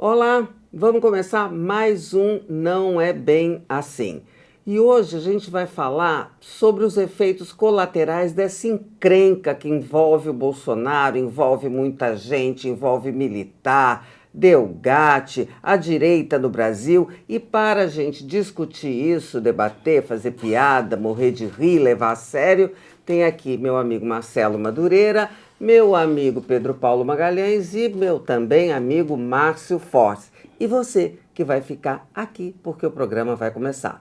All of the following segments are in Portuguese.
Olá, vamos começar mais um Não É Bem Assim. E hoje a gente vai falar sobre os efeitos colaterais dessa encrenca que envolve o Bolsonaro, envolve muita gente, envolve militar, Delgatti, a direita no Brasil. E para a gente discutir isso, debater, fazer piada, morrer de rir, levar a sério, tem aqui meu amigo Marcelo Madureira, meu amigo Pedro Paulo Magalhães e meu também amigo Márcio Fortes. E você que vai ficar aqui porque o programa vai começar.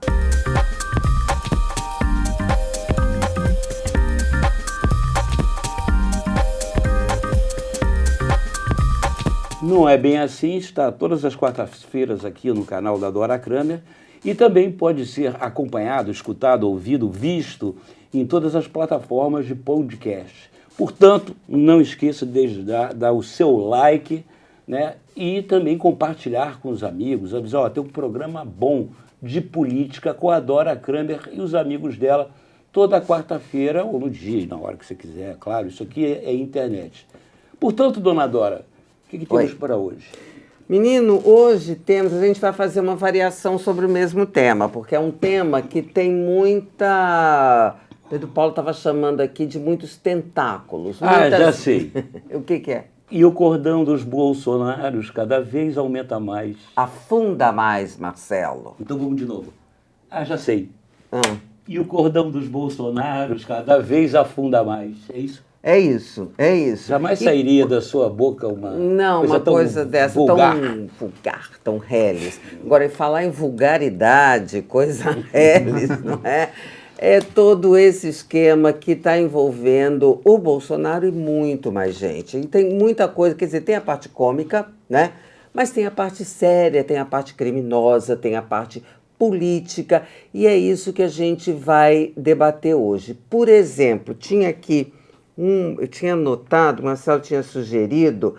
Não é bem assim, está todas as quartas-feiras aqui no canal da Dora Kramer e também pode ser acompanhado, escutado, ouvido, visto em todas as plataformas de podcast. Portanto, não esqueça de dar o seu like, né? E também compartilhar com os amigos, avisar, tem um programa bom de política com a Dora Kramer e os amigos dela toda quarta-feira ou no dia, na hora que você quiser, claro, isso aqui é internet. Portanto, dona Dora, o que temos para hoje? Menino, hoje a gente vai fazer uma variação sobre o mesmo tema, porque é um tema que tem muita... Pedro Paulo estava chamando aqui de muitos tentáculos. Já sei. O que é? E o cordão dos bolsonaros cada vez aumenta mais. Afunda mais, Marcelo. Então vamos de novo. Já sei. Ah. E o cordão dos bolsonaros cada vez afunda mais. É isso? É isso, é isso. Jamais sairia da sua boca uma coisa dessa vulgar. Tão vulgar, tão reles. Agora, em falar em vulgaridade, coisa reles, não é? É todo esse esquema que está envolvendo o Bolsonaro e muito mais gente. E tem muita coisa, quer dizer, tem a parte cômica, né? Mas tem a parte séria, tem a parte criminosa, tem a parte política. E é isso que a gente vai debater hoje. Por exemplo, tinha aqui eu tinha notado, o Marcelo tinha sugerido,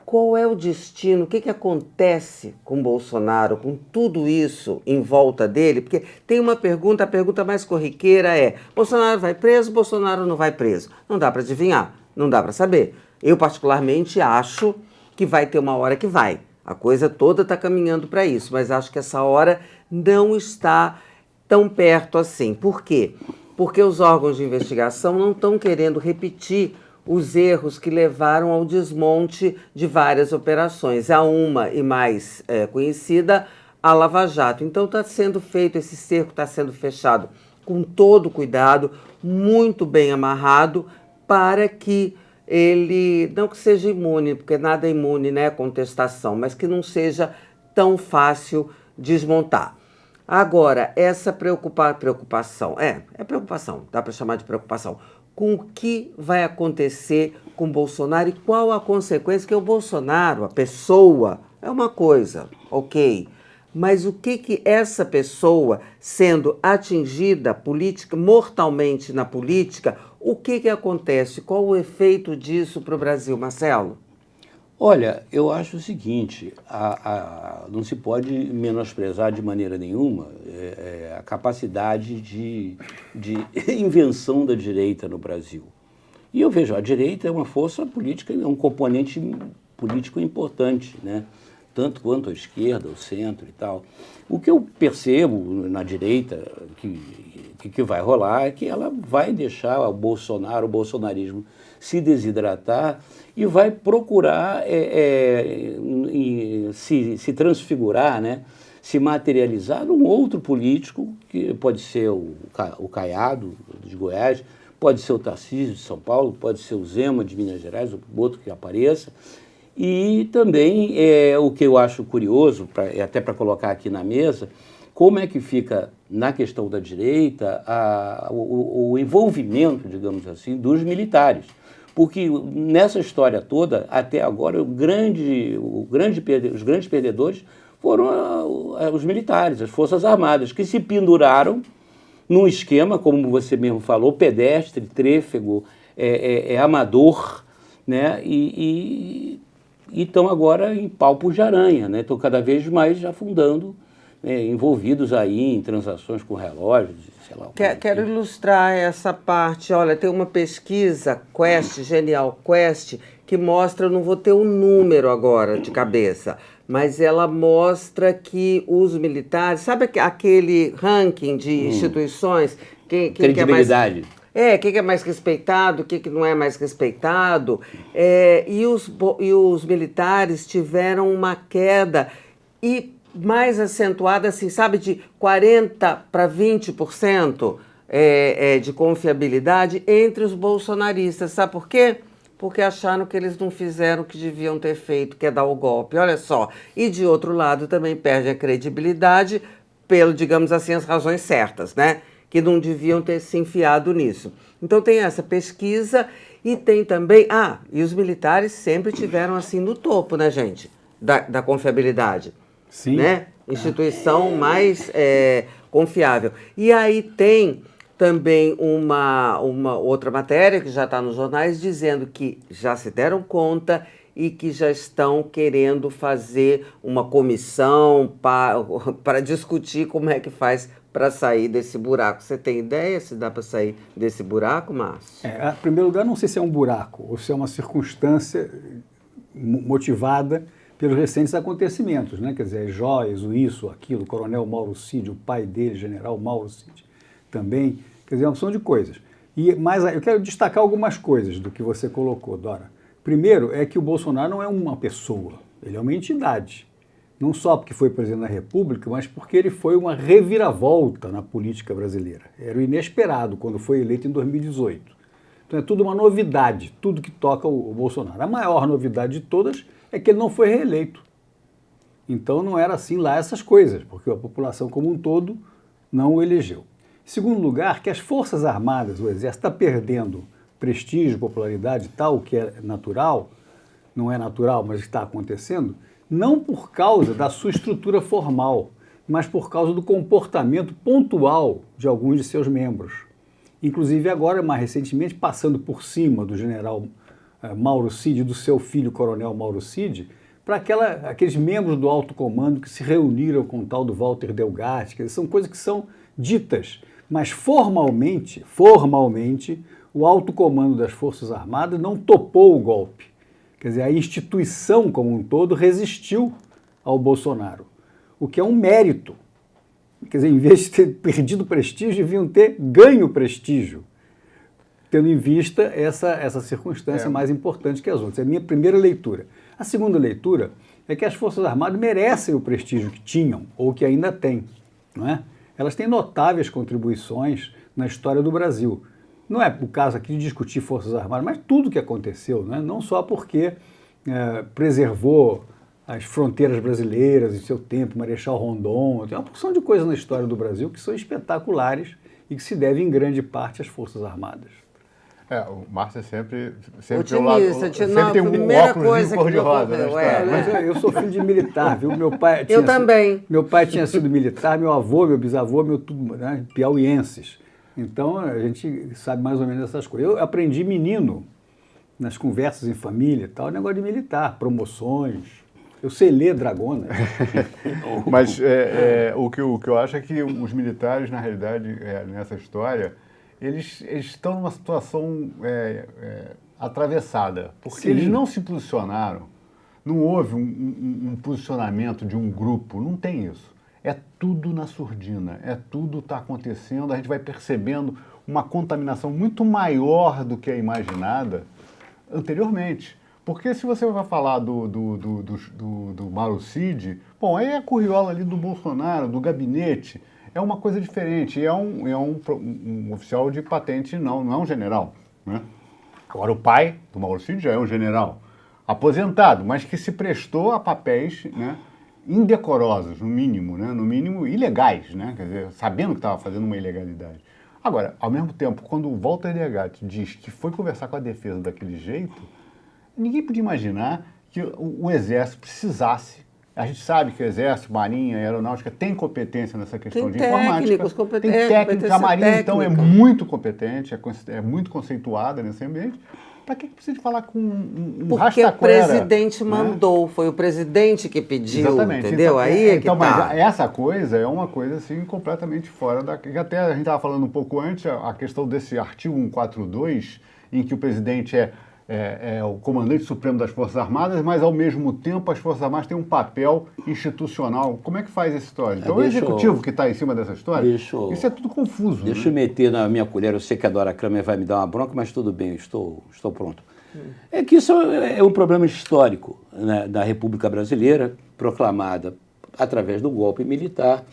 qual é o destino, o que acontece com Bolsonaro, com tudo isso em volta dele? Porque tem uma pergunta, a pergunta mais corriqueira é, Bolsonaro vai preso, Bolsonaro não vai preso? Não dá para adivinhar, não dá para saber. Eu particularmente acho que vai ter uma hora que vai. A coisa toda está caminhando para isso, mas acho que essa hora não está tão perto assim. Por quê? Porque os órgãos de investigação não estão querendo repetir os erros que levaram ao desmonte de várias operações. A uma e mais conhecida, a Lava Jato. Então está sendo feito, esse cerco está sendo fechado com todo cuidado, muito bem amarrado, para que ele, não que seja imune, porque nada é imune, né, contestação, mas que não seja tão fácil desmontar. Agora, essa preocupação, preocupação, dá para chamar de preocupação, com o que vai acontecer com o Bolsonaro e qual a consequência, que o Bolsonaro, a pessoa, é uma coisa, ok, mas o que essa pessoa, sendo atingida mortalmente na política, o que acontece? Qual o efeito disso para o Brasil, Marcelo? Olha, eu acho o seguinte, não se pode menosprezar de maneira nenhuma a capacidade de invenção da direita no Brasil. E eu vejo, a direita é uma força política, é um componente político importante, né? Tanto quanto a esquerda, o centro e tal. O que eu percebo na direita que vai rolar é que ela vai deixar o bolsonarismo se desidratar e vai procurar se transfigurar, né? Se materializar num outro político, que pode ser o Caiado, de Goiás, pode ser o Tarcísio, de São Paulo, pode ser o Zema, de Minas Gerais, o outro que apareça. E também o que eu acho curioso, até para colocar aqui na mesa, como é que fica na questão da direita o envolvimento, digamos assim, dos militares. Porque nessa história toda, até agora, os grandes perdedores foram os militares, as Forças Armadas, que se penduraram num esquema, como você mesmo falou, pedestre, trêfego, amador, né? E estão agora em palpos de aranha, né? Estão cada vez mais afundando, envolvidos aí em transações com relógios, sei lá. Quero ilustrar essa parte. Olha, tem uma pesquisa, Genial Quest, que mostra, eu não vou ter um número agora de cabeça, mas ela mostra que os militares, sabe aquele ranking de instituições? Quem Credibilidade. Quem é mais respeitado, quem que não é mais respeitado. E os militares tiveram uma queda mais acentuada, assim, sabe, de 40% para 20% de confiabilidade entre os bolsonaristas. Sabe por quê? Porque acharam que eles não fizeram o que deviam ter feito, que é dar o golpe. Olha só. E, de outro lado, também perde a credibilidade pelo, digamos assim, as razões certas, né? Que não deviam ter se enfiado nisso. Então tem essa pesquisa e tem também... e os militares sempre tiveram assim no topo, né, gente? Da confiabilidade. Sim. Né? Instituição mais confiável. E aí tem também uma outra matéria que já está nos jornais dizendo que já se deram conta e que já estão querendo fazer uma comissão para discutir como é que faz para sair desse buraco. Você tem ideia se dá para sair desse buraco, Márcio? Em primeiro lugar, não sei se é um buraco ou se é uma circunstância motivada pelos recentes acontecimentos, né? Quer dizer, joias, isso, aquilo, o coronel Mauro Cid, o pai dele, general Mauro Cid, também, quer dizer, uma opção de coisas. Mas eu quero destacar algumas coisas do que você colocou, Dora. Primeiro é que o Bolsonaro não é uma pessoa, ele é uma entidade. Não só porque foi presidente da República, mas porque ele foi uma reviravolta na política brasileira. Era o inesperado quando foi eleito em 2018. Então é tudo uma novidade, tudo que toca o Bolsonaro. A maior novidade de todas é que ele não foi reeleito. Então não era assim lá essas coisas, porque a população como um todo não o elegeu. Em segundo lugar, que as Forças Armadas, o Exército, está perdendo prestígio, popularidade e tal, o que é natural, não é natural, mas está acontecendo, não por causa da sua estrutura formal, mas por causa do comportamento pontual de alguns de seus membros. Inclusive agora, mais recentemente, passando por cima do general Mauro Cid, do seu filho, coronel Mauro Cid, para aqueles membros do alto comando que se reuniram com o tal do Walter Delgatti, que são coisas que são ditas, mas formalmente, o alto comando das Forças Armadas não topou o golpe. Quer dizer, a instituição como um todo resistiu ao Bolsonaro, o que é um mérito. Quer dizer, em vez de ter perdido prestígio, deviam ter ganho prestígio, tendo em vista essa circunstância mais importante que as outras. É a minha primeira leitura. A segunda leitura é que as Forças Armadas merecem o prestígio que tinham, ou que ainda têm, não é? Elas têm notáveis contribuições na história do Brasil. Não é o caso aqui de discutir Forças Armadas, mas tudo que aconteceu, né? Não só porque preservou as fronteiras brasileiras em seu tempo, Marechal Rondon, tem uma porção de coisas na história do Brasil que são espetaculares e que se deve em grande parte às Forças Armadas. O Márcio sempre otimista, sempre tem um óculos cor-de-rosa. Mas eu sou filho de militar, viu? Meu pai também. Meu pai tinha sido militar, meu avô, meu bisavô, né, piauienses. Então a gente sabe mais ou menos essas coisas. Eu aprendi menino nas conversas em família e tal, negócio de militar, promoções. Eu sei ler Dragona. Mas o que eu acho é que os militares, na realidade, nessa história, eles estão numa situação atravessada, porque Sim. eles não se posicionaram, não houve um posicionamento de um grupo, não tem isso. É tudo na surdina, tudo está acontecendo, a gente vai percebendo uma contaminação muito maior do que a imaginada anteriormente. Porque se você vai falar do Mauro Cid, bom, aí é a curriola ali do Bolsonaro, do gabinete, é uma coisa diferente, é um oficial de patente, não é um general, né? Agora o pai do Mauro Cid já é um general, aposentado, mas que se prestou a papéis, né, indecorosos, no mínimo ilegais, né? Quer dizer, sabendo que estava fazendo uma ilegalidade. Agora, ao mesmo tempo, quando o Walter Delgatti diz que foi conversar com a defesa daquele jeito, ninguém podia imaginar que o Exército precisasse. A gente sabe que o Exército, Marinha, Aeronáutica tem competência nessa questão de informática. Tem técnica. A Marinha, então, é muito competente, é muito conceituada nesse ambiente. Para que precisa de falar com um porque rastaquera? O presidente mandou, foi o presidente que pediu, exatamente, entendeu? Então, aí é que tá. Mas essa coisa é uma coisa assim completamente fora da... Até a gente estava falando um pouco antes, a questão desse artigo 142, em que o presidente o comandante supremo das Forças Armadas, mas ao mesmo tempo as Forças Armadas têm um papel institucional. Como é que faz essa história? Então o executivo que está em cima dessa história, isso é tudo confuso. Deixa eu meter na minha colher, eu sei que a Dora Kramer vai me dar uma bronca, mas tudo bem, eu estou pronto. É que isso é um problema histórico, né, da República Brasileira, proclamada através do golpe militar.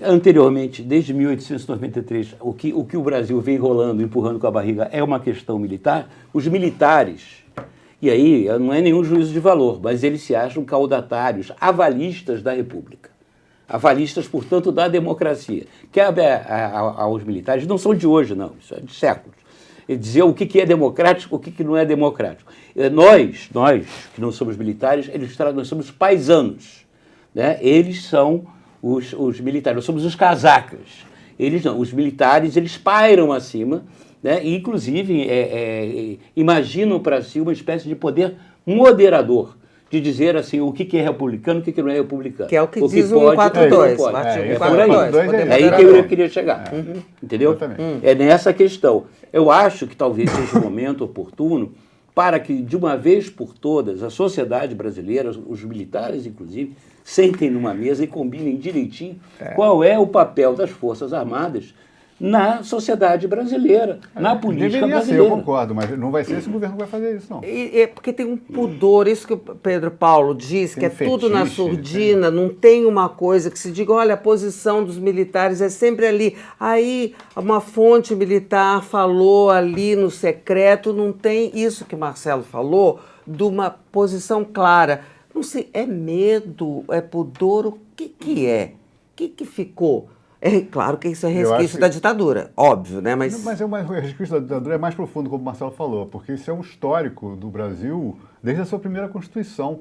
Anteriormente, desde 1893, o que o Brasil vem enrolando, empurrando com a barriga é uma questão militar. Os militares, e aí não é nenhum juízo de valor, mas eles se acham caudatários, avalistas da República. Avalistas, portanto, da democracia. Cabe aos militares, não são de hoje, não, isso é de séculos, dizer o que é democrático, o que não é democrático. Nós que não somos militares, nós somos paisanos, né? Eles são os militares, nós somos os casacas. Eles não, os militares, eles pairam acima, né? E, inclusive, imaginam para si uma espécie de poder moderador, de dizer assim, o que é republicano, o que não é republicano. Que é o que diz o 142. É aí que eu queria chegar. Entendeu? É nessa questão. Eu acho que talvez seja o momento oportuno para que, de uma vez por todas, a sociedade brasileira, os militares, inclusive, sentem numa mesa e combinem direitinho qual é o papel das Forças Armadas na sociedade brasileira, na política brasileira. Eu concordo, mas não vai ser esse governo que vai fazer isso, não. É porque tem um pudor, isso que o Pedro Paulo diz, que é tudo na surdina, não tem uma coisa que se diga, olha, a posição dos militares é sempre ali. Aí uma fonte militar falou ali no secreto, não tem isso que Marcelo falou, de uma posição clara. Não sei, é medo, é pudor, o que é? O que ficou? É claro que isso é resquício da ditadura, óbvio, né? Mas o resquício da ditadura é mais profundo, como o Marcelo falou, porque isso é um histórico do Brasil desde a sua primeira Constituição,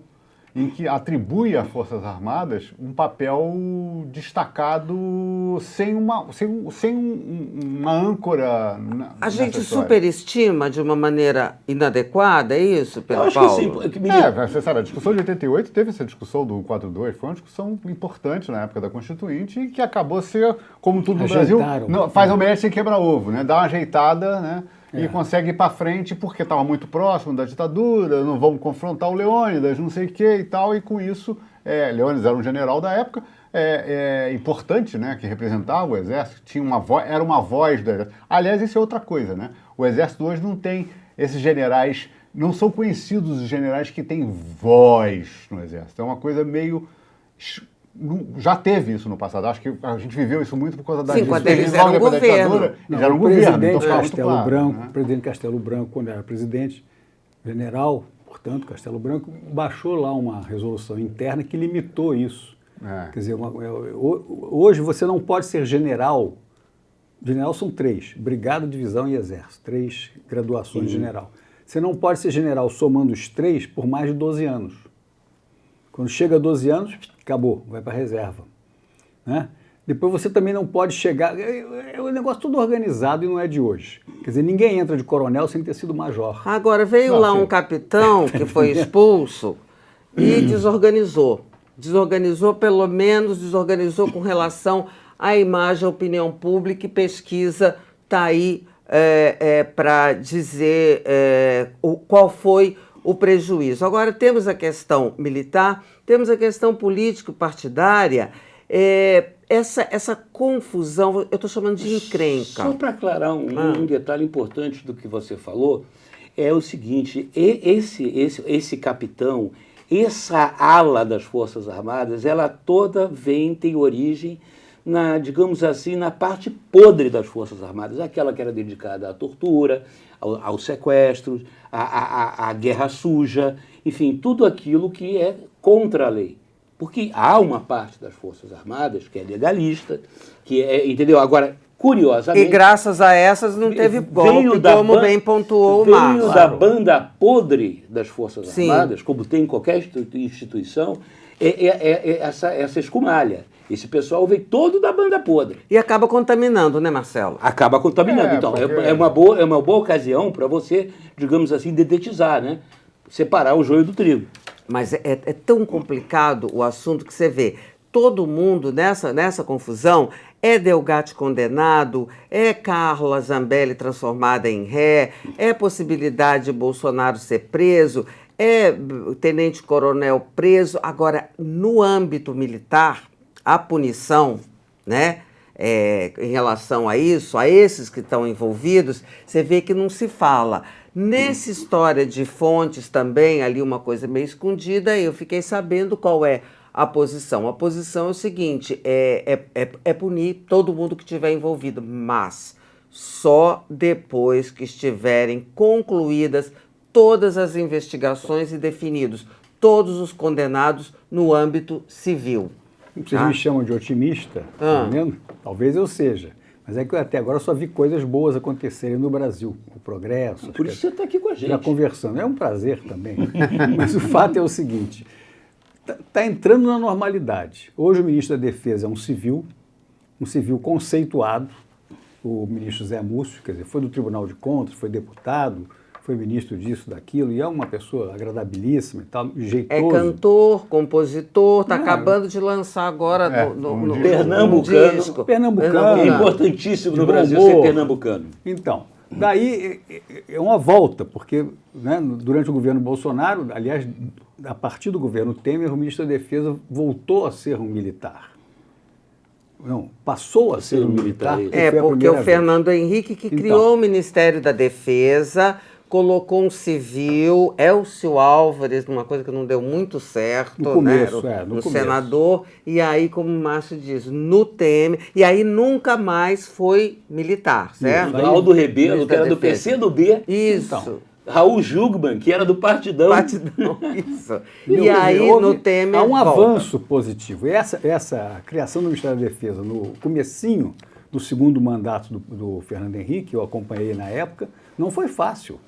em que atribui às Forças Armadas um papel destacado sem uma âncora. A gente superestima de uma maneira inadequada, é isso, Pedro Paulo? Que sim. Você sabe, a discussão de 88 teve essa discussão do 4.2, foi uma discussão importante na época da Constituinte e que acabou ser, como tudo no Brasil, faz o mestre sem quebra-ovo, né? Dá uma ajeitada, né? E consegue ir para frente porque estava muito próximo da ditadura, não vamos confrontar o Leônidas, não sei o que e tal, e com isso, Leônidas era um general da época, importante, né, que representava o Exército, era uma voz do Exército. Aliás, isso é outra coisa, né? O Exército hoje não tem esses generais, não são conhecidos os generais que têm voz no Exército. É uma coisa meio... Já teve isso no passado. Acho que a gente viveu isso muito por causa da quando eles eram governo. Eles eram governo. Então Castelo Branco, né? O presidente Castelo Branco, quando era presidente, general, portanto, Castelo Branco, baixou lá uma resolução interna que limitou isso. Quer dizer, hoje você não pode ser general. General são 3, brigada, divisão e exército. 3 graduações de general. Você não pode ser general somando os 3 por mais de 12 anos. Quando chega a 12 anos, acabou, vai para a reserva. Né? Depois você também não pode chegar... É um negócio tudo organizado e não é de hoje. Quer dizer, ninguém entra de coronel sem ter sido major. Agora, veio lá um capitão que foi expulso e desorganizou. Desorganizou, pelo menos, desorganizou com relação à imagem, à opinião pública, e pesquisa está aí para dizer qual foi o prejuízo. Agora, temos a questão militar, temos a questão político-partidária, essa confusão, eu estou chamando de encrenca. Só para aclarar um detalhe importante do que você falou, é o seguinte, esse capitão, essa ala das Forças Armadas, ela toda tem origem digamos assim, na parte podre das Forças Armadas, aquela que era dedicada à tortura, aos sequestros, à guerra suja, enfim, tudo aquilo que é contra a lei. Porque há uma parte das Forças Armadas que é legalista, entendeu? Agora, curiosamente... E graças a essas não teve golpe, como bem pontuou o Márcio. Veio da banda podre das Forças Armadas, como tem em qualquer instituição, essa escumalha. Esse pessoal veio todo da banda podre. E acaba contaminando, né, Marcelo? Acaba contaminando. Então, porque... é uma boa ocasião para você, digamos assim, dedetizar, né? Separar o joio do trigo. Mas é tão complicado o assunto que você vê todo mundo nessa confusão. É Delgatti condenado, é Carla Zambelli transformada em ré, é possibilidade de Bolsonaro ser preso, é tenente-coronel preso. Agora, no âmbito militar, a punição, né, em relação a isso, a esses que estão envolvidos, você vê que não se fala. Nessa história de fontes também, ali uma coisa meio escondida, eu fiquei sabendo qual é a posição. A posição é o seguinte, é punir todo mundo que estiver envolvido, mas só depois que estiverem concluídas todas as investigações e definidos todos os condenados no âmbito civil. Vocês me chamam de otimista, tá vendo? Talvez eu seja. Mas é que eu até agora só vi coisas boas acontecerem no Brasil. O progresso. Por isso você está aqui com a gente. Já conversando. É um prazer também. Mas o fato é o seguinte. Está entrando na normalidade. Hoje o ministro da Defesa é um civil conceituado. O ministro Zé Múcio, quer dizer, foi do Tribunal de Contas, foi deputado, foi ministro disso, daquilo, e é uma pessoa agradabilíssima e tal, jeitoso. É cantor, compositor, está acabando de lançar agora no pernambucano. disco. Pernambucano. É importantíssimo no De Brasil bom ser humor. pernambucano. Então, daí é uma volta, porque né, durante o governo Bolsonaro, aliás, a partir do governo Temer, o ministro da Defesa voltou a ser um militar. Não, passou a ser um militar. isso. É, foi a porque primeira o vez. Fernando Henrique que Então. criou o Ministério da Defesa, colocou um civil, Elcio Álvares, numa coisa que não deu muito certo, No começo, né? no No começo. senador, e aí, como o Márcio diz, no Temer, e aí nunca mais foi militar, certo? Aldo Rebelo, Ministro que era da do Defesa. PCdoB. Isso. Então. Raul Jugman, que era do Partidão. Partidão, isso. Quer E dizer, aí, houve- no Temer, há um volta. avanço positivo. E essa criação do Ministério da Defesa, no comecinho do segundo mandato do Fernando Henrique, eu acompanhei na época, não foi fácil.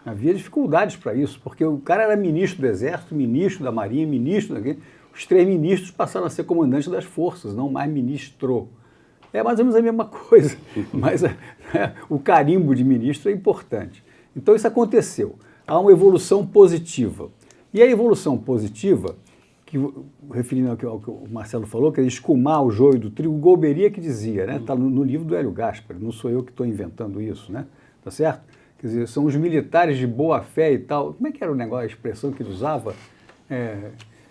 Havia dificuldades para isso, porque o cara era ministro do Exército, ministro da Marinha, ministro daquele. Os 3 ministros passaram a ser comandantes das forças, não mais ministro. É mais ou menos a mesma coisa, mas o carimbo de ministro é importante. Então isso aconteceu. Há uma evolução positiva. E a evolução positiva, referindo ao que o Marcelo falou, que é escumar o joio do trigo, o Golbery é que dizia, né? Está no livro do Hélio Gaspari, não sou eu que estou inventando isso, né? Tá certo? Quer dizer, são os militares de boa fé e tal. Como é que era o negócio, a expressão que ele usava?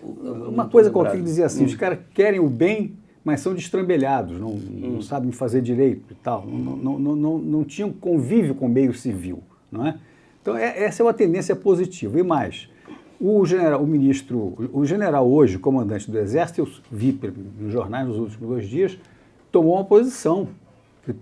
Uma coisa qualquer que dizia assim, os caras querem o bem, mas são destrambelhados, não sabem fazer direito e tal, não tinham convívio com o meio civil, não é? Então essa é uma tendência positiva. E mais, o general hoje, comandante do Exército, eu vi nos jornais nos últimos 2 dias, tomou uma posição,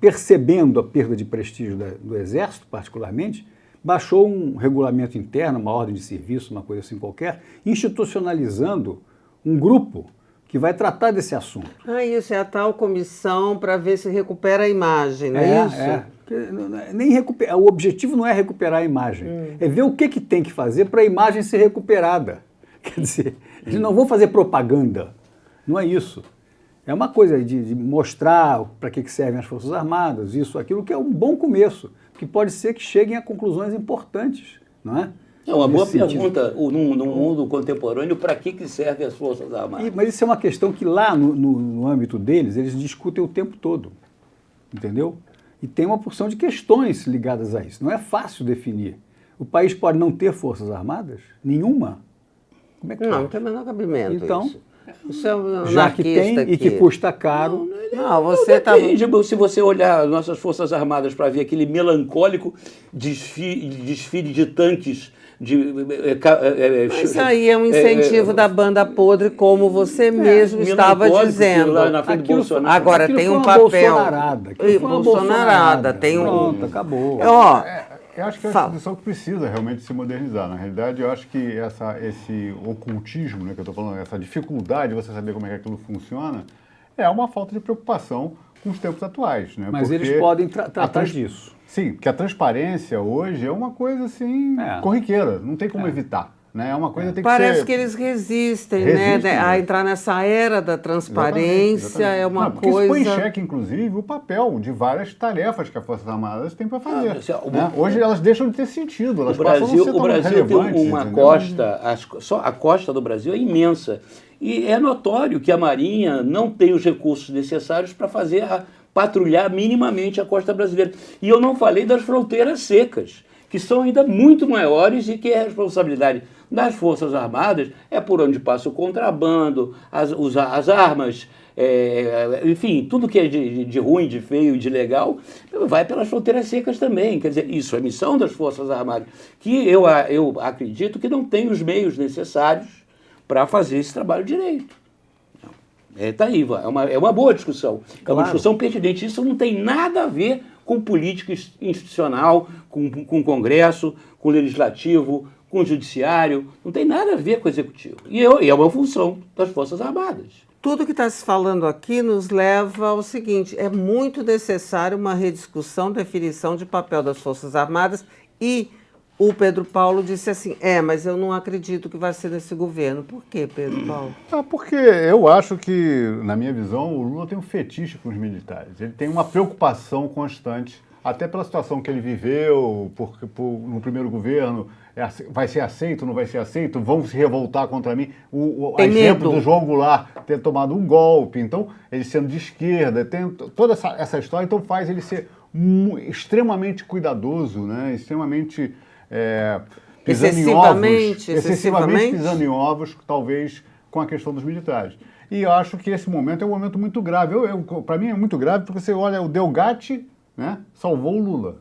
percebendo a perda de prestígio do Exército, particularmente, baixou um regulamento interno, uma ordem de serviço, uma coisa assim qualquer, institucionalizando um grupo que vai tratar desse assunto. Isso é a tal comissão para ver se recupera a imagem, não é isso? Nem o objetivo não é recuperar a imagem, é ver o que tem que fazer para a imagem ser recuperada. Quer dizer, eles não vão fazer propaganda, não é isso. É uma coisa de mostrar para que servem as Forças Armadas, isso, aquilo, que é um bom começo, que pode ser que cheguem a conclusões importantes, não é? É uma boa Nesse sentido. pergunta, num mundo contemporâneo, para que servem as Forças Armadas? Mas isso é uma questão que lá no âmbito deles, eles discutem o tempo todo, entendeu? E tem uma porção de questões ligadas a isso. Não é fácil definir. O país pode não ter Forças Armadas? Nenhuma? Como é que Não pode? tem o menor cabimento Então, isso é um já que tem anarquista e que custa caro... Não, você está... Se você olhar nossas Forças Armadas para ver aquele melancólico desfile de tanques... Isso aí é um incentivo da banda podre, como você mesmo estava dizendo. Lá na frente do Bolsonaro. Agora Aquilo tem foi um uma papel. bolsonarada. Aquilo foi uma Bolsonarada, tem um. Pronto, acabou. Ó, Eu acho que é uma instituição que precisa realmente se modernizar. Na realidade, eu acho que esse ocultismo, né, que eu estou falando, essa dificuldade de você saber como é que aquilo funciona, é uma falta de preocupação com os tempos atuais. Né? Mas Porque eles podem tratar disso. Sim, porque a transparência hoje é uma coisa assim, corriqueira, não tem como evitar. Né? É uma coisa que tem que parece ser... que eles resistem, Resistem, né? A entrar nessa era da transparência é uma porque coisa. isso põe em xeque, inclusive, o papel de várias tarefas que as Forças Armadas têm para fazer. Né? o- Hoje elas deixam de ter sentido, elas O passam a não ser Brasil tão tem relevantes. uma entendeu? costa, só a costa do Brasil é imensa. E é notório que a Marinha não tem os recursos necessários para patrulhar minimamente a costa brasileira. E eu não falei das fronteiras secas, que são ainda muito maiores e que a responsabilidade das Forças Armadas é por onde passa o contrabando, as armas, enfim, tudo que é de ruim, de feio e de legal, vai pelas fronteiras secas também. Quer dizer, isso é missão das Forças Armadas, que eu acredito que não tem os meios necessários para fazer esse trabalho direito. Tá aí, é uma boa discussão. É uma discussão pertinente. Isso não tem nada a ver com política institucional, com o Congresso, com o Legislativo, com o Judiciário. Não tem nada a ver com o Executivo. E é uma função das Forças Armadas. Tudo que está se falando aqui nos leva ao seguinte: é muito necessário uma rediscussão, definição de papel das Forças Armadas, e o Pedro Paulo disse assim, mas eu não acredito que vai ser nesse governo. Por quê, Pedro Paulo? Porque eu acho que, na minha visão, o Lula tem um fetiche com os militares. Ele tem uma preocupação constante, até pela situação que ele viveu, no primeiro governo, vai ser aceito, não vai ser aceito, vão se revoltar contra mim. O exemplo do João Goulart ter tomado um golpe, então, ele sendo de esquerda, tem toda essa história, então faz ele ser extremamente cuidadoso, né? Extremamente... excessivamente pisando em ovos, talvez com a questão dos militares. E eu acho que esse momento é um momento muito grave. Para mim é muito grave porque você olha, o Delgatti, né, salvou o Lula.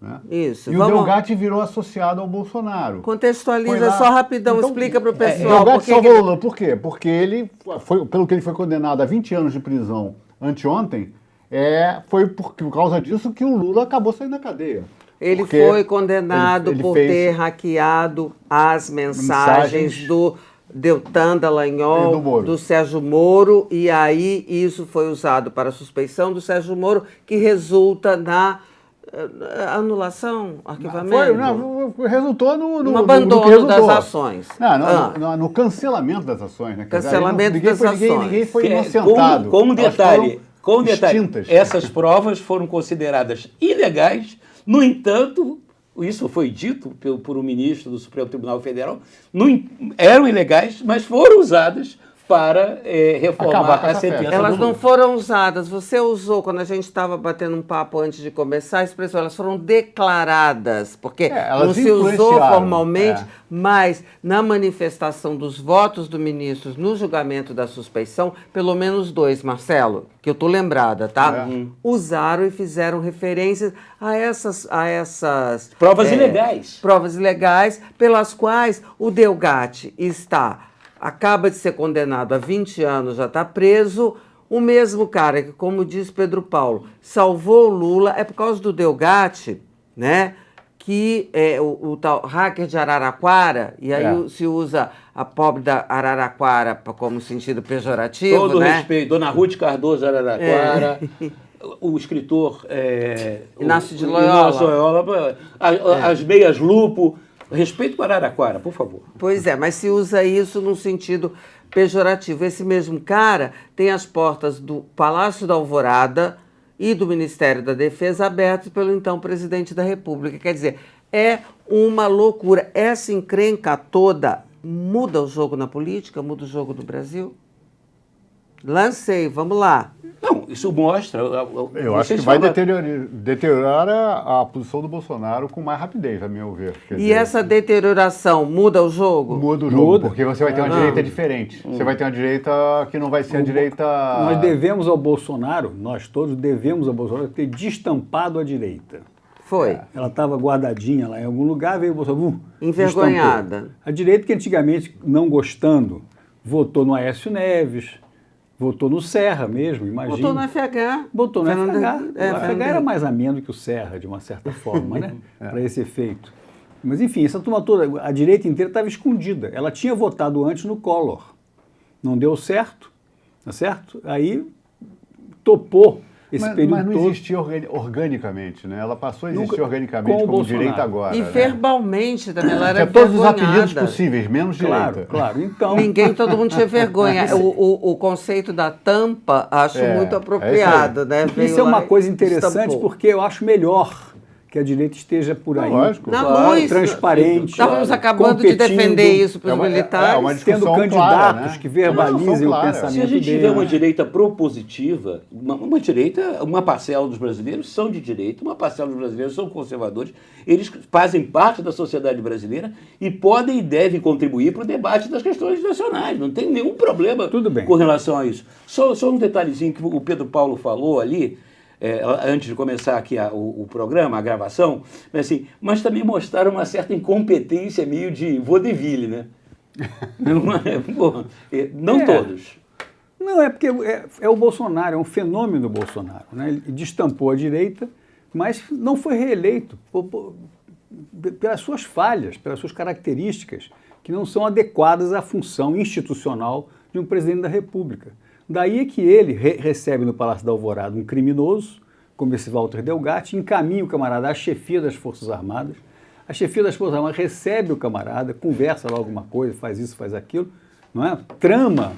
Né? Isso. E o Delgatti virou associado ao Bolsonaro. Contextualiza só rapidão, então, explica para o pessoal. O Delgatti salvou o Lula. Por quê? Porque ele, pelo que ele foi condenado a 20 anos de prisão anteontem, foi por causa disso que o Lula acabou saindo da cadeia. Ele foi condenado por ter hackeado as mensagens do Deltan Dallagnol, do Sérgio Moro, e aí isso foi usado para a suspeição do Sérgio Moro, que resulta na anulação, arquivamento? Resultou no abandono das ações. No cancelamento das ações. Né? Cancelamento das ações. Ninguém foi inocentado. Com um detalhe, essas provas foram consideradas ilegais. No entanto, isso foi dito por um ministro do Supremo Tribunal Federal, eram ilegais, mas foram usadas para reformar a sentença. Elas não foram usadas. Você usou, quando a gente estava batendo um papo antes de começar, a expressão, elas foram declaradas, porque não se usou formalmente, mas na manifestação dos votos do ministro no julgamento da suspeição, pelo menos 2, Marcelo, que eu estou lembrada, tá? Usaram e fizeram referências a essas provas ilegais. Provas ilegais, pelas quais o Delgatti acaba de ser condenado a 20 anos, já está preso. O mesmo cara que, como diz Pedro Paulo, salvou o Lula, é por causa do Delgatti, né? Que o tal hacker de Araraquara, e aí se usa a pobre da Araraquara como sentido pejorativo, todo né? respeito, Dona Ruth Cardoso Araraquara, o escritor Inácio de Loyola, as meias Lupo. Respeito para Araraquara, por favor. Pois é, mas se usa isso num sentido pejorativo. Esse mesmo cara tem as portas do Palácio da Alvorada e do Ministério da Defesa abertas pelo então presidente da República. Quer dizer, é uma loucura. Essa encrenca toda muda o jogo na política, muda o jogo no Brasil? Lancei, vamos lá. Não, isso mostra... Eu acho que vai deteriorar a posição do Bolsonaro com mais rapidez, a meu ver. Essa deterioração muda o jogo? Muda o jogo, porque você vai ter uma direita diferente. Você vai ter uma direita que não vai ser a direita... Nós devemos ao Bolsonaro, nós todos devemos ao Bolsonaro ter destampado a direita. Foi. Ela estava guardadinha lá em algum lugar, veio o Bolsonaro... envergonhada. Destampou. A direita que antigamente, não gostando, votou no Aécio Neves... Votou no Serra mesmo, imagina. Votou no FH. Votou no FH. O FH era mais ameno que o Serra, de uma certa forma, né? Para esse efeito. Mas, enfim, essa turma toda, a direita inteira estava escondida. Ela tinha votado antes no Collor. Não deu certo, tá certo? Aí topou esse período todo. Mas não existia organicamente, né? Ela passou a existir organicamente como direita agora. E verbalmente também, ela era tinha todos os apelidos possíveis, menos direita. Claro, então... Todo mundo tinha vergonha. O conceito da tampa, acho muito apropriado, né? Isso é uma coisa interessante, porque eu acho melhor que a direita esteja por aí, lógico. Na Claro, luz. transparente. Estávamos acabando de competindo. defender isso para os É uma militares. tendo discussão candidatos clara, né? que verbalizem o clara. pensamento Se a gente dele. tiver uma direita propositiva, uma direita, uma parcela dos brasileiros são de direita, uma parcela dos brasileiros são conservadores, eles fazem parte da sociedade brasileira e podem e devem contribuir para o debate das questões nacionais. Não tem nenhum problema Tudo bem. com relação a isso. Só um detalhezinho que o Pedro Paulo falou ali, antes de começar aqui o programa, a gravação, mas também mostraram uma certa incompetência meio de vaudeville, né? Não todos. Não, é porque é o Bolsonaro, é um fenômeno do Bolsonaro. Né? Ele destampou a direita, mas não foi reeleito pelas suas falhas, pelas suas características, que não são adequadas à função institucional de um presidente da República. Daí é que ele recebe no Palácio da Alvorada um criminoso, como esse Walter Delgatti, encaminha o camarada à chefia das Forças Armadas. A chefia das Forças Armadas recebe o camarada, conversa lá alguma coisa, faz isso, faz aquilo, não é? Trama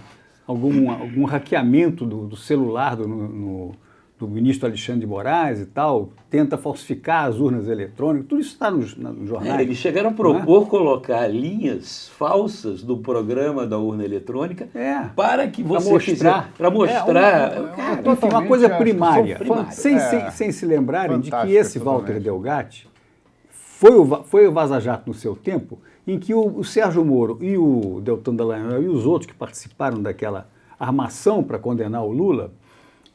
algum hackeamento do celular do ministro Alexandre de Moraes e tal, tenta falsificar as urnas eletrônicas, tudo isso está nos jornais. Eles chegaram a propor colocar linhas falsas do programa da urna eletrônica para que você para mostrar uma coisa primária, sem se lembrarem de que esse Walter Delgatti foi o Vaza Jato no seu tempo, em que o Sérgio Moro e o Deltan Dallagnol e os outros que participaram daquela armação para condenar o Lula,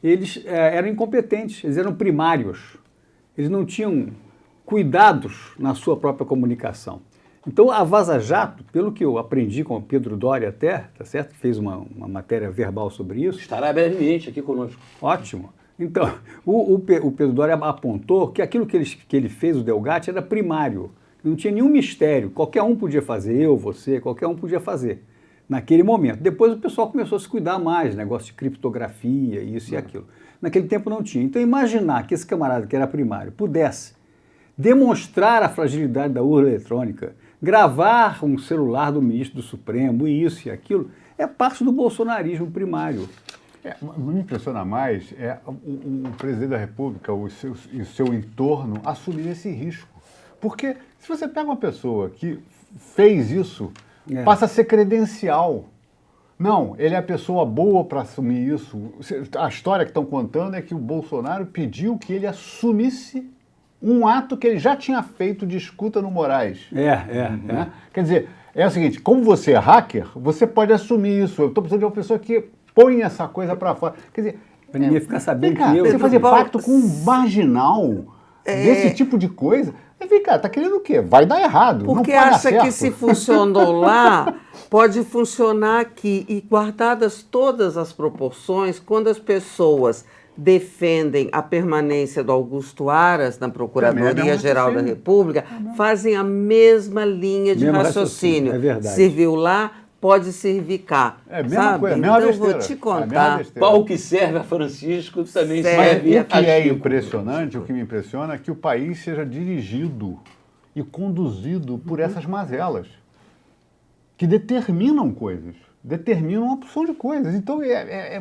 eles eram incompetentes, eles eram primários, eles não tinham cuidados na sua própria comunicação. Então a Vaza Jato, pelo que eu aprendi com o Pedro Doria até, tá certo? Fez uma matéria verbal sobre isso. Estará brevemente aqui conosco. Ótimo. Então, o Pedro Doria apontou que aquilo que ele fez, o Delgatti, era primário. Não tinha nenhum mistério. Qualquer um podia fazer, eu, você, qualquer um podia fazer. Naquele momento. Depois o pessoal começou a se cuidar mais, negócio de criptografia, isso e aquilo. Naquele tempo não tinha. Então imaginar que esse camarada que era primário pudesse demonstrar a fragilidade da urna eletrônica, gravar um celular do ministro do Supremo, isso e aquilo, é parte do bolsonarismo primário. Me impressiona mais o presidente da República e o seu entorno assumir esse risco. Porque se você pega uma pessoa que fez isso, passa a ser credencial. Não, ele é a pessoa boa para assumir isso. A história que estão contando é que o Bolsonaro pediu que ele assumisse um ato que ele já tinha feito de escuta no Moraes. Né? Quer dizer, é o seguinte, como você é hacker, você pode assumir isso. Eu estou precisando de uma pessoa que põe essa coisa para fora. Quer dizer, para ninguém ficar sabendo que você fazer pacto com um marginal desse tipo de coisa... Vem cá, tá querendo o quê? Vai dar errado. Porque não acha que se funcionou lá, pode funcionar aqui. E guardadas todas as proporções, quando as pessoas defendem a permanência do Augusto Aras na Procuradoria-Geral da República, fazem a mesma linha de raciocínio. É verdade. Serviu lá, pode servir cá. É a mesma coisa, a mesma então, besteira. vou te contar. Pau que serve a Francisco também Serve serve O que a é Chico. impressionante, o que me impressiona é que o país seja dirigido e conduzido por essas mazelas, que determinam coisas, determinam uma opção de coisas. Então,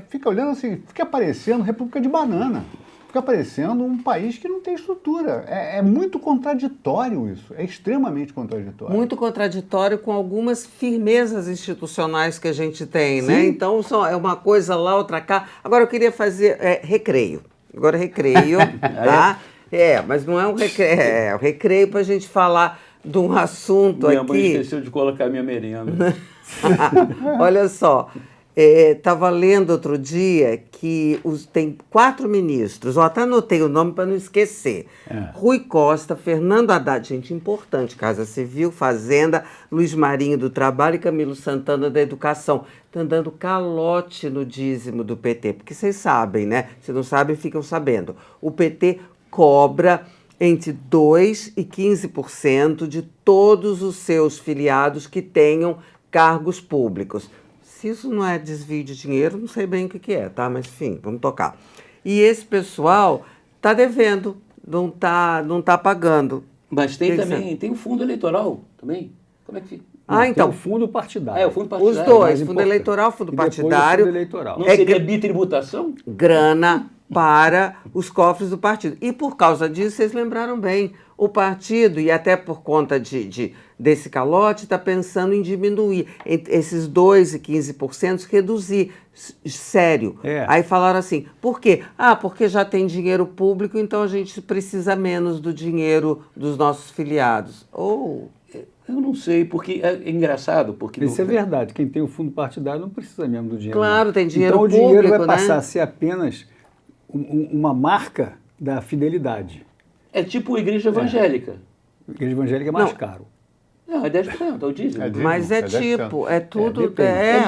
fica olhando assim, fica aparecendo República de Banana. Fica parecendo um país que não tem estrutura. É muito contraditório isso, é extremamente contraditório. Muito contraditório com algumas firmezas institucionais que a gente tem, né? Então, é uma coisa lá, outra cá. Agora, eu queria fazer recreio. Agora, recreio, tá? Mas não é um recreio, é um recreio para a gente falar de um assunto Minha aqui. mãe esqueceu de colocar minha merenda. Olha só. Estava lendo outro dia que tem 4 ministros, eu até anotei o nome para não esquecer. Rui Costa, Fernando Haddad, gente importante, Casa Civil, Fazenda, Luiz Marinho do Trabalho e Camilo Santana da Educação. Estão dando calote no dízimo do PT, porque vocês sabem, né? Se não sabem, ficam sabendo. O PT cobra entre 2% e 15% de todos os seus filiados que tenham cargos públicos. Se isso não é desvio de dinheiro, não sei bem o que é, tá? Mas, enfim, vamos tocar. E esse pessoal está devendo, não tá pagando. Mas tem o fundo eleitoral também. Como é que fica? Então. Tem o fundo partidário. O fundo partidário. Os dois, fundo eleitoral, fundo partidário. Fundo eleitoral. Não seria bitributação? Grana para os cofres do partido. E por causa disso, vocês lembraram bem, o partido, e até por conta desse calote, está pensando em diminuir esses 2% e 15%, reduzir. Sério. Aí falaram assim, por quê? Porque já tem dinheiro público, então a gente precisa menos do dinheiro dos nossos filiados. Eu não sei, porque é engraçado. Porque isso é verdade. Quem tem o fundo partidário não precisa mesmo do dinheiro. Claro, tem dinheiro público. Então o dinheiro vai passar né? a ser apenas uma marca da fidelidade. É tipo a igreja evangélica. A igreja evangélica é mais caro. Não, é 10%, é o dízimo. Mas é tipo, é tudo,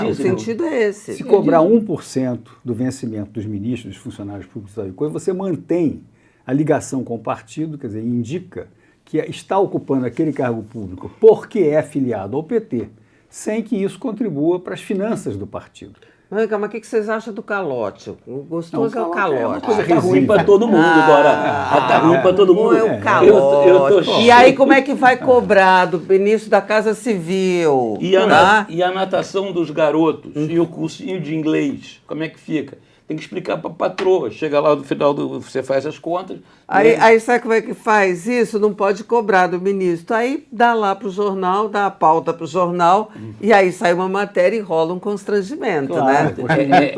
o sentido é esse. Se cobrar 1% do vencimento dos ministros, dos funcionários públicos, você mantém a ligação com o partido, quer dizer, indica que está ocupando aquele cargo público porque é filiado ao PT, sem que isso contribua para as finanças do partido. Mas o que vocês acham do calote? O gostoso é o calote. É uma coisa Tá ruim para todo mundo agora. Tá ruim para todo mundo. É o calote. Eu tô e aí como é que vai cobrar do ministro da Casa Civil? E a natação dos garotos e o cursinho de inglês, como é que fica? Tem que explicar para a patroa. Chega lá no final, você faz as contas. Aí sabe como é que faz isso? Não pode cobrar do ministro. Aí dá lá para o jornal, dá a pauta para o jornal, e aí sai uma matéria e rola um constrangimento, né?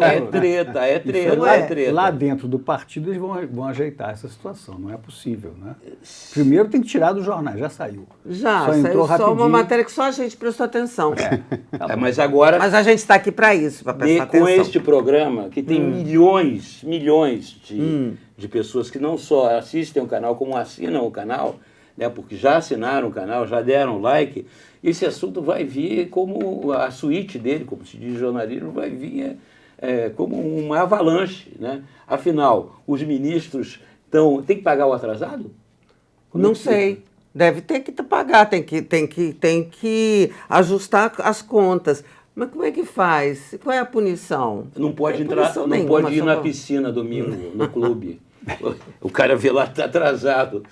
É treta. Lá dentro do partido eles vão ajeitar essa situação, não é possível, né? Primeiro tem que tirar dos jornais, já saiu. Já, só entrou saiu só uma rapidinho. matéria que só a gente prestou atenção. Mas agora... Mas a gente está aqui para isso, para prestar atenção. Com este programa, que tem milhões de pessoas que não só assistem o canal, como assinam o canal, né, porque já assinaram o canal, já deram like, esse assunto vai vir como a suíte dele, como se diz jornalismo, vai vir como uma avalanche. Né? Afinal, os ministros têm que pagar o atrasado? Não sei. Deve ter que pagar, tem que ajustar as contas. Mas como é que faz? Qual é a punição? Não pode ir na piscina domingo, no clube. O cara vê lá, está atrasado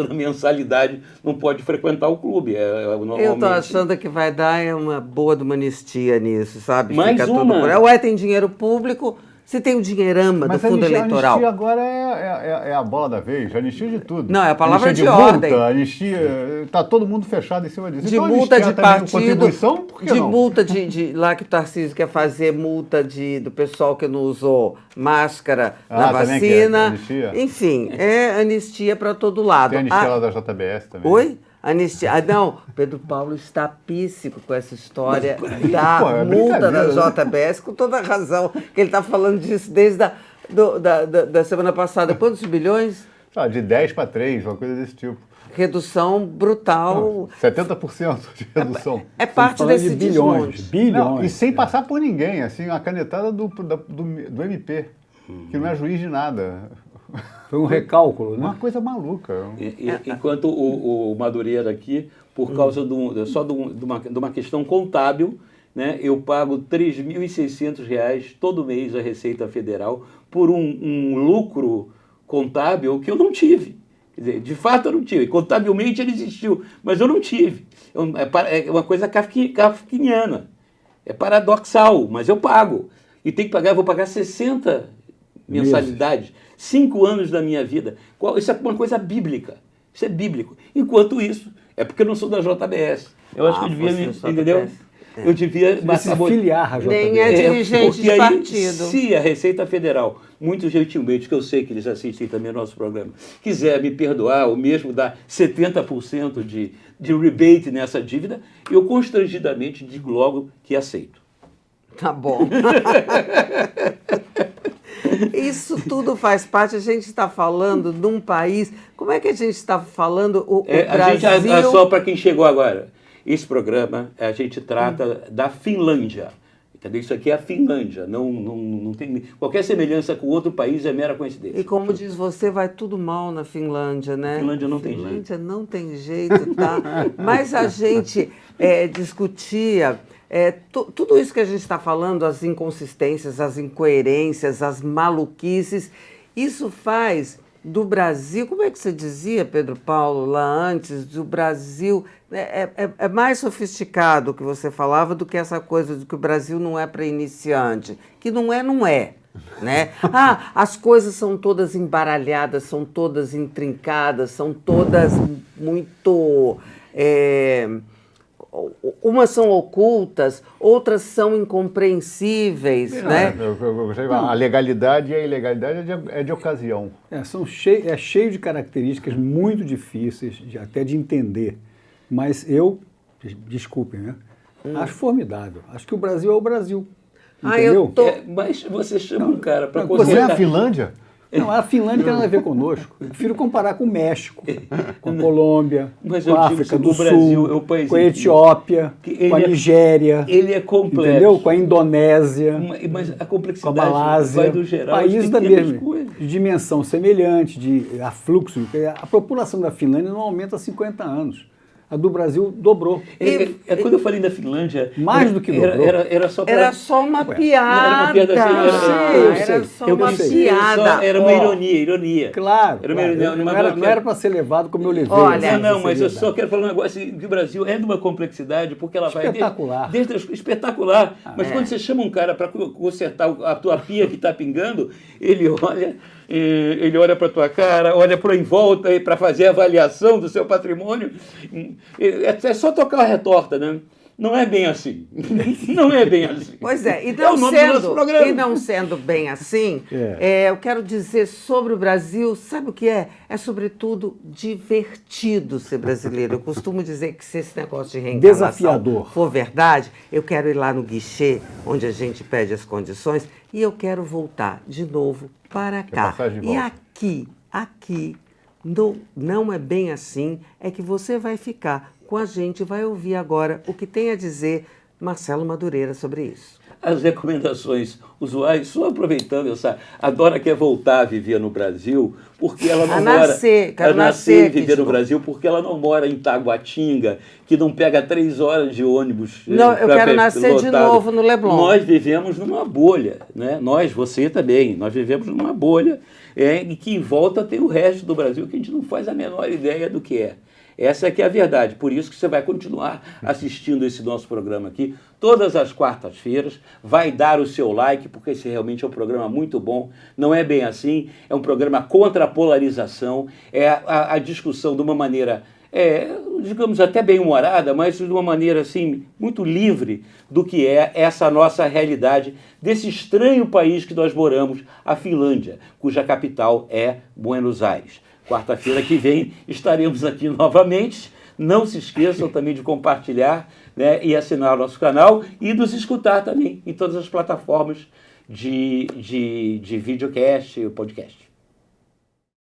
na mensalidade, não pode frequentar o clube. Normalmente. Eu estou achando que vai dar uma boa de uma anistia nisso, sabe? Mais Fica uma. Tudo por... Ué, tem dinheiro público, se tem o dinheirama do fundo eleitoral. Anistia agora é a bola da vez, anistia de tudo. Não, é a palavra anistia de ordem. Multa, anistia, está todo mundo fechado em cima disso. De então, multa de partido, contribuição, por que de não? multa lá que o Tarcísio quer fazer, multa do pessoal que não usou máscara na vacina. Enfim, é anistia para todo lado. Tem anistia lá da JBS também. Oi? Anistia. Não, Pedro Paulo está píssico com essa história da multa da JBS, com toda a razão, que ele está falando disso desde da semana passada. Quantos bilhões? De 10 para 3, uma coisa desse tipo. Redução brutal. 70% de redução. É parte desse bilhões. Não, e sem passar por ninguém, assim, uma canetada do MP, que não é juiz de nada. Foi um recálculo, né? Uma coisa maluca. Enquanto o Madureira aqui, por causa de uma questão contábil, né, eu pago R$ 3.600 todo mês à Receita Federal por um lucro contábil que eu não tive. Quer dizer, de fato eu não tive. Contabilmente ele existiu, mas eu não tive. É uma coisa kafkiniana. É paradoxal, mas eu pago. E tem que pagar, eu vou pagar 60 mensalidades. 5 anos da minha vida. Isso é uma coisa bíblica. Isso é bíblico. Enquanto isso, é porque eu não sou da JBS. Eu acho que eu devia, entendeu? Eu devia se filiar à JBS. Nem é dirigente de partido. Se a Receita Federal, muito gentilmente, que eu sei que eles assistem também ao nosso programa, quiser me perdoar, ou mesmo dar 70% de rebate nessa dívida, eu constrangidamente digo logo que aceito. Tá bom. Isso tudo faz parte, a gente está falando de um país, como é que a gente está falando o Brasil... Só para quem chegou agora, esse programa a gente trata da Finlândia, entendeu? Isso aqui é a Finlândia, não tem qualquer semelhança com outro país, é mera coincidência. E como diz você, vai tudo mal na Finlândia, né? Finlândia não tem jeito. Finlândia não tem jeito, tá? Mas a gente discutia... tudo isso que a gente está falando, as inconsistências, as incoerências, as maluquices, isso faz do Brasil, como é que você dizia, Pedro Paulo, lá antes, do Brasil, é mais sofisticado o que você falava do que essa coisa de que o Brasil não é para iniciante, que não é, né? Ah, as coisas são todas embaralhadas, são todas intrincadas, são todas muito... umas são ocultas, outras são incompreensíveis, né? A legalidade e a ilegalidade é de ocasião. É cheio de características muito difíceis até de entender. Mas desculpem, né? Acho formidável. Acho que o Brasil é o Brasil. Entendeu? Mas você chama um cara para Você é a Finlândia? Não, a Finlândia tem nada a ver conosco. Eu prefiro comparar com o México, com a Colômbia, com a África do Sul, com a Etiópia, com a Nigéria. Ele é complexo. Entendeu? Com a Indonésia, mas a complexidade com a Malásia. vai do geral. Países da mesma de dimensão semelhante, de afluxo. A população da Finlândia não aumenta há 50 anos. A do Brasil dobrou. Quando eu falei da Finlândia... Mais do que dobrou. Era só uma piada. Era uma piada assim, era só uma piada. Era uma ironia. Claro. Era uma ironia, não era para ser levado como eu levei. Olha, não, mas eu só quero falar um negócio que o Brasil é de uma complexidade, porque ela vai... Espetacular. Espetacular. Mas quando você chama um cara para consertar a tua pia que está pingando, ele olha para a tua cara, olha para em volta para fazer a avaliação do seu patrimônio. É só tocar a retorta, né? Não é bem assim. Não é bem assim. Pois é, e não sendo bem assim, eu quero dizer sobre o Brasil, sabe o que é? É, sobretudo, divertido ser brasileiro. Eu costumo dizer que se esse negócio de reencarnação for verdade, eu quero ir lá no guichê, onde a gente pede as condições, e eu quero voltar de novo para cá. E aqui, não é bem assim, é que você vai ficar com a gente, vai ouvir agora o que tem a dizer Marcelo Madureira sobre isso. As recomendações usuais, só aproveitando, a Dora quer voltar a viver no Brasil, porque ela não nascer e viver no Brasil, porque ela não mora em Taguatinga, que não pega 3 horas de ônibus. Não, eu quero nascer de novo no Leblon. Nós vivemos numa bolha, né? Você também, nós vivemos numa bolha, e que em volta tem o resto do Brasil, que a gente não faz a menor ideia do que é. Essa é que é a verdade, por isso que você vai continuar assistindo esse nosso programa aqui, todas as quartas-feiras, vai dar o seu like, porque esse realmente é um programa muito bom, não é bem assim, é um programa contra a polarização, é a discussão de uma maneira, digamos, até bem-humorada, mas de uma maneira, assim, muito livre do que é essa nossa realidade, desse estranho país que nós moramos, a Finlândia, cuja capital é Buenos Aires. Quarta-feira que vem estaremos aqui novamente. Não se esqueçam também de compartilhar, né, e assinar o nosso canal e nos escutar também em todas as plataformas de videocast e podcast.